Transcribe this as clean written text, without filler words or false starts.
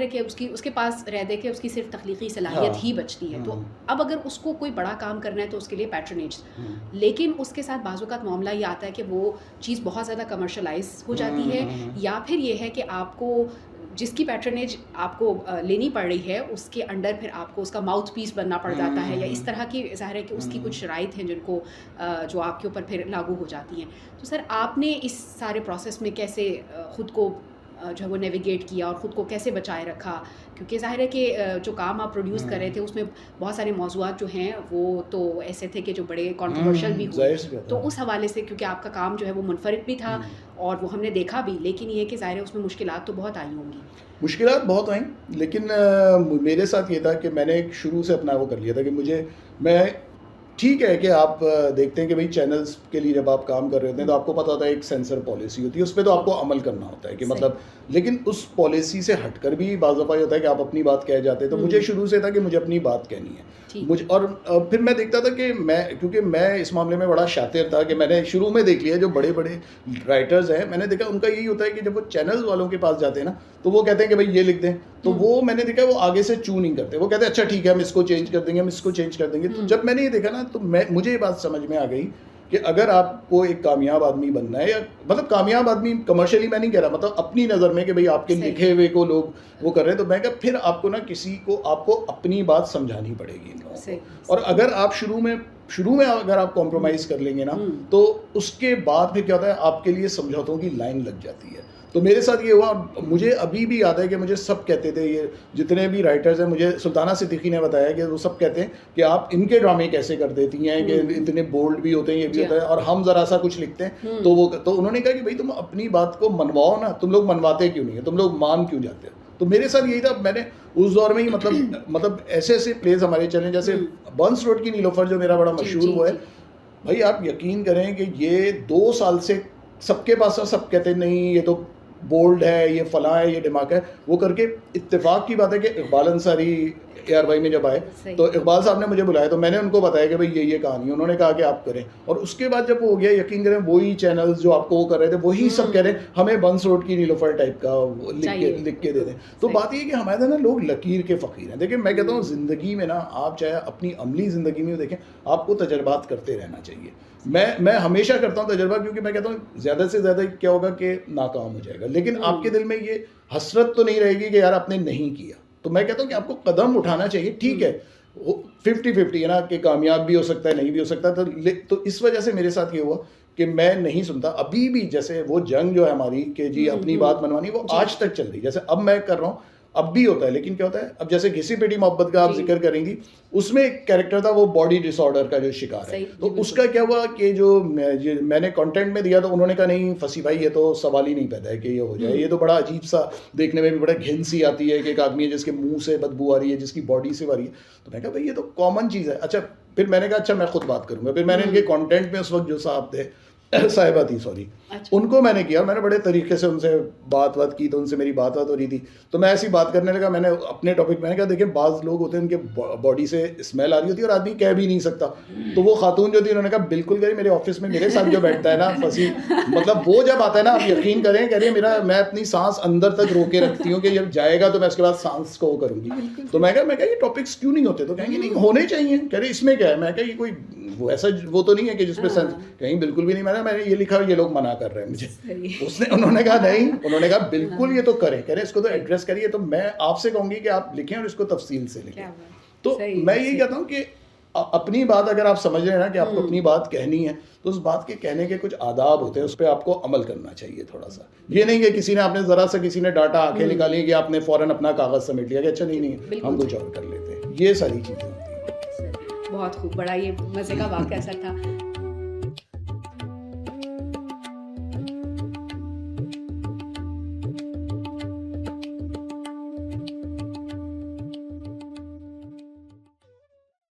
है कि उसके पास रह दे के उसकी सिर्फ तख्लीकी सलाहियत ही बचती है। तो अब अगर उसको कोई बड़ा काम करना है तो उसके लिए पैट्रनेज, लेकिन उसके साथ बाज़-औक़ात मामला ये आता है कि वो चीज़ बहुत ज़्यादा कमर्शलाइज हो जाती है, या फिर ये है कि आपको जिसकी पैट्रनेज आपको लेनी पड़ रही है उसके अंडर फिर आपको उसका माउथ पीस बनना पड़ जाता है, या इस तरह की ज़ाहिर है कि उसकी कुछ शराइत हैं जिनको जो आपके ऊपर फिर लागू हो जाती हैं। तो सर आपने इस सारे प्रोसेस में कैसे ख़ुद को जो है वो नेविगेट किया और ख़ुद को कैसे बचाए रखा? क्योंकि ज़ाहिर है कि जो काम आप प्रोड्यूस कर रहे थे उसमें बहुत सारे मौज़ूआत जो हैं वो तो ऐसे थे कि जो बड़े कंट्रोवर्शियल भी हुए, तो उस हवाले से क्योंकि आपका काम जो है वो मुनफरिद भी था और वो हमने देखा भी, लेकिन ये कि ज़ाहिर है उसमें मुश्किलात तो बहुत आई होंगी। मुश्किलात बहुत आई, लेकिन मेरे साथ ये था कि मैंने शुरू से अपना वो कर लिया था कि मैं ठीक है कि आप देखते हैं कि भाई चैनल्स के लिए जब आप काम कर रहे होते हैं तो आपको पता होता है एक सेंसर पॉलिसी होती है, उस पर तो आपको अमल करना होता है कि मतलब, लेकिन उस पॉलिसी से हटकर भी बाज़ दफ़ा होता है कि आप अपनी बात कह जाते हैं। तो मुझे शुरू से था कि मुझे अपनी बात कहनी है मुझे, और फिर मैं देखता था कि क्योंकि मैं इस मामले में बड़ा शातिर था कि मैंने शुरू में देख लिया जो बड़े बड़े राइटर्स हैं, मैंने देखा उनका यही होता है कि जब वो चैनल्स वालों के पास जाते हैं ना तो वो कहते हैं कि भाई ये लिख दें, तो वो मैंने देखा वो आगे से चू नहीं करते, वो कहते हैं अच्छा ठीक है हम इसको चेंज कर देंगे, हम इसको चेंज कर देंगे। तो जब मैंने ये देखा ना तो मुझे ये बात समझ में आ गई कि अगर आपको एक कामयाब आदमी बनना है, या मतलब कामयाब आदमी कमर्शियली मैं नहीं कह रहा, मतलब अपनी नज़र में कि भाई आपके लिखे हुए को लोग वो कर रहे हैं, तो मैं कहा फिर आपको ना आपको अपनी बात समझानी पड़ेगी इन लोगों को। और अगर आप शुरू में अगर आप कॉम्प्रोमाइज़ कर लेंगे ना तो उसके बाद फिर क्या होता है आपके लिए समझौतों की लाइन लग जाती है। तो मेरे साथ ये हुआ, मुझे अभी भी याद है कि मुझे सब कहते थे, ये जितने भी राइटर्स हैं, मुझे सुल्ताना सिद्दीकी ने बताया कि वो सब कहते हैं कि आप इनके ड्रामे कैसे कर देती हैं कि इतने बोल्ड भी होते हैं, ये भी होता है, और हम ज़रा सा कुछ लिखते हैं तो उन्होंने कहा कि भाई तुम अपनी बात को मनवाओ ना, तुम लोग मनवाते क्यों नहीं है, तुम लोग मान क्यों जाते हो। तो मेरे साथ यही था, मैंने उस दौर में ही मतलब ऐसे प्लेस हमारे चले, जैसे बर्न्स रोड की नीलोफर जो मेरा बड़ा मशहूर वो है, भाई आप यकीन करें कि ये 2 साल से सबके पास सब कहते नहीं ये तो बोल्ड है, ये फला है, ये दिमाग है, वो करके इत्तेफाक की बात है कि इकबाल अंसारी AR भाई में जब आए तो इकबाल साहब ने मुझे बुलाया, तो मैंने उनको बताया कि भाई ये कहानी, उन्होंने कहा कि आप करें, और उसके बाद जब वो हो गया, यकीन करें वही चैनल्स जो आपको वो कर रहे थे वही सब कह रहे हैं हमें बर्न्स रोड की नीलोफर टाइप का लिख के दे दें। तो बात ये कि हमारे ना लोग लकीर के फ़कीर हैं। देखिए मैं कहता हूँ ज़िंदगी में ना आप चाहे अपनी अमली ज़िंदगी में देखें, आपको तजर्बात करते रहना चाहिए। मैं हमेशा करता हूँ तजर्बा, क्योंकि मैं कहता हूँ ज़्यादा से ज़्यादा क्या होगा कि नाकाम हो जाएगा, लेकिन आपके दिल में ये हसरत तो नहीं रहेगी कि यार आपने नहीं किया। तो मैं कहता हूँ कि आपको कदम उठाना चाहिए, ठीक है 50-50 है ना, कि कामयाब भी हो सकता है नहीं भी हो सकता। तो इस वजह से मेरे साथ ये हुआ कि मैं नहीं सुनता अभी भी, जैसे वो जंग जो है हमारी कि जी अपनी बात मनवानी, वो आज तक चल रही है। जैसे अब मैं कर रहा हूँ, अब भी होता है, लेकिन क्या होता है, अब जैसे घिसी पिटी मोहब्बत का आप जिक्र करेंगी, उसमें एक कैरेक्टर था वो बॉडी डिसऑर्डर का जो शिकार है, तो उसका क्या हुआ कि जो मैंने कंटेंट में दिया तो उन्होंने कहा नहीं फसी भाई ये तो सवाल ही नहीं पैदा है कि ये हो जाए, ये तो बड़ा अजीब सा देखने में भी बड़ा घिन सी आती है कि एक आदमी है जिसके मुंह से बदबू आ रही है, जिसकी बॉडी से आ रही है। तो मैं कहा भाई ये तो कॉमन चीज़ है। अच्छा फिर मैंने कहा अच्छा मैं खुद बात करूँगा। फिर मैंने इनके कॉन्टेंट में उस वक्त जो साहब थे साहिबा थी सॉरी, उनको मैंने किया, मैंने बड़े तरीके से उनसे बात की, तो उनसे मेरी बात हो रही थी, तो मैं ऐसी बात करने लगा। मैंने अपने टॉपिक मैंने कहा देखिए बाज़ लोग होते हैं उनके बॉडी से स्मेल आ रही होती है और आदमी कह भी नहीं सकता। तो वो खातून जो थी उन्होंने कहा बिल्कुल करिए, मेरे ऑफिस में मेरे साथ जो बैठता है ना फसी, मतलब वो जब आता है ना आप यकीन करें, कह रही है मैं अपनी सांस अंदर तक रोके रखती हूँ कि जब जाएगा तो मैं उसके बाद सांस को करूँगी। तो मैं कहा ये टॉपिक्स क्यों नहीं होते, तो कहेंगे नहीं होने चाहिए। कह रहे इसमें क्या है, मैं कहा ये कोई वो ऐसा वो तो नहीं है कि जिसपे कहीं बिल्कुल भी नहीं। मैंने ये लिखा ये लोग मना कर रहे हैं मुझे। उन्होंने कहा नहीं, उन्होंने कहा बिल्कुल ये तो करें, कह रहे इसको तो एड्रेस करिए। तो मैं आपसे कहूँगी कि आप लिखें और इसको तफसील से लिखें। तो मैं यही कहता हूँ कि अपनी बात अगर आप समझ रहे हैं ना कि आपको अपनी बात कहनी है, तो उस बात के कहने के कुछ आदाब होते हैं, उस पर आपको अमल करना चाहिए थोड़ा सा। ये नहीं कि किसी ने आपने ज़रा सा किसी ने डाटा आंखें निकाली कि आपने फ़ौरन अपना कागज़ समेट लिया कि अच्छा नहीं हम कुछ और कर लेते हैं। ये सारी चीज़ें होती हैं। बहुत खूब, बड़ा ये मज़े का वाक़या था।